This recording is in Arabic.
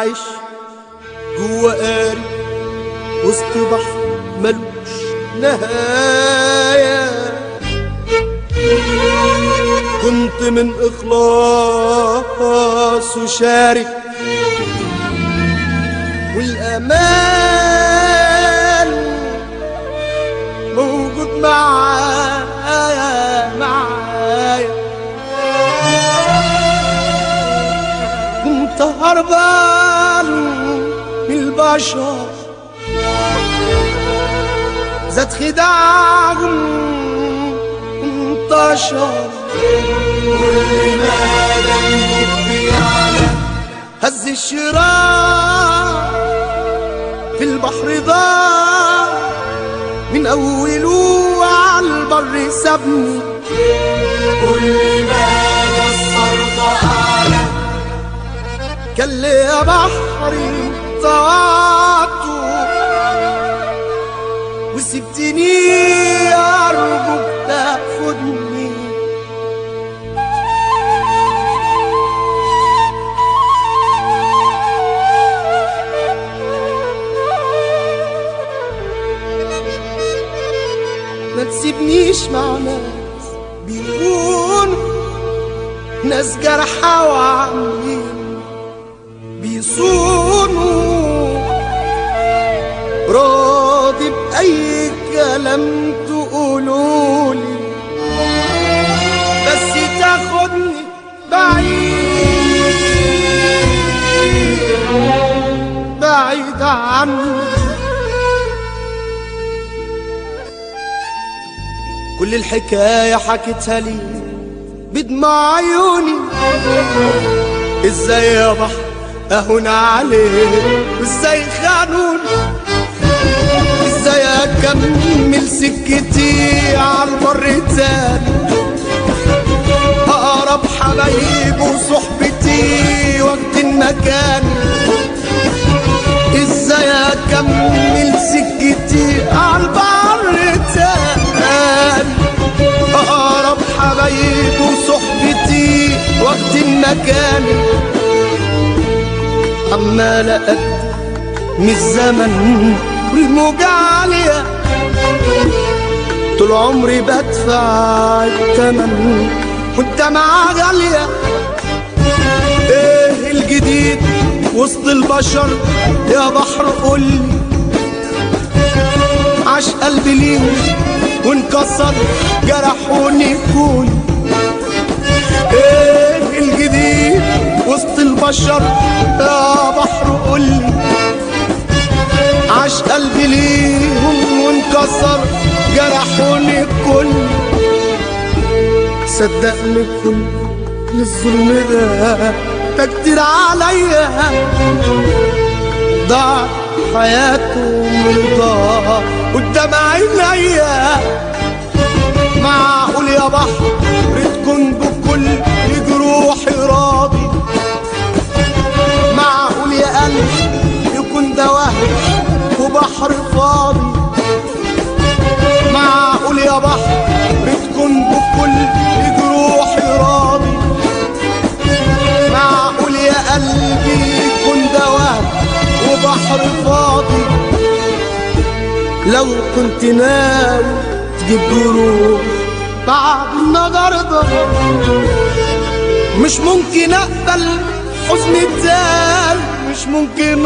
عايش جوا قاري وسط بحر ملوش نهاية. كنت من إخلاص وشارك والأمان موجود معايا كنت هربان من البشر زاد خداعهم انتشر. كل ما دمك بيعلى هز الشراع في البحر ضاع من أوله عالبر سابني. كل ما الصرخ أعلى كان لي يا بحري طاعته وسبتني أرجوك تاخدني. ما تسيبنيش مع ناس بيخونوا، ناس جرحى وعاملين بيصونوا. راضي بأي كلام تقولولي بس تاخدني بعيد عني. كل الحكاية حكيتها لي بدمع عيوني. ازاي يا بحر اهون عليك وازاي خانوني، ازاي اكمل سكتي عالبر تاني. اقرب حبايب وصحبتي وقت المكان، ازاي اكمل سكتي عالبر تاني. اقرب حبايب وصحبتي وقت المكان. عمال اقدم من الزمن والموجة عالية، طول عمري بدفع الثمن والدمعة غالية. ايه الجديد وسط البشر يا بحر قولي؟ عاش قلبي ليه وانكسر جرحوني كل. ايه الجديد وسط البشر يا بحر قولي؟ عاش قلبي ليهم وانكسر جرحوني الكل. صدقني كل الظلم ده كتير عليا، ضاع حياتهم رضا قدام عينيا. معقول يا بحر تكون بكل جروحي راضي؟ معقول يا قلب يكون ده وهم وبحر فاضي؟ معقول يا بحر بتكون بكل جروحي راضي؟ معقول يا قلبي يكون ده وهم وبحر فاضي؟ لو كنت ناوي تجيب جروح بعد النهارده مش ممكن اقبل حزن التاني، مش ممكن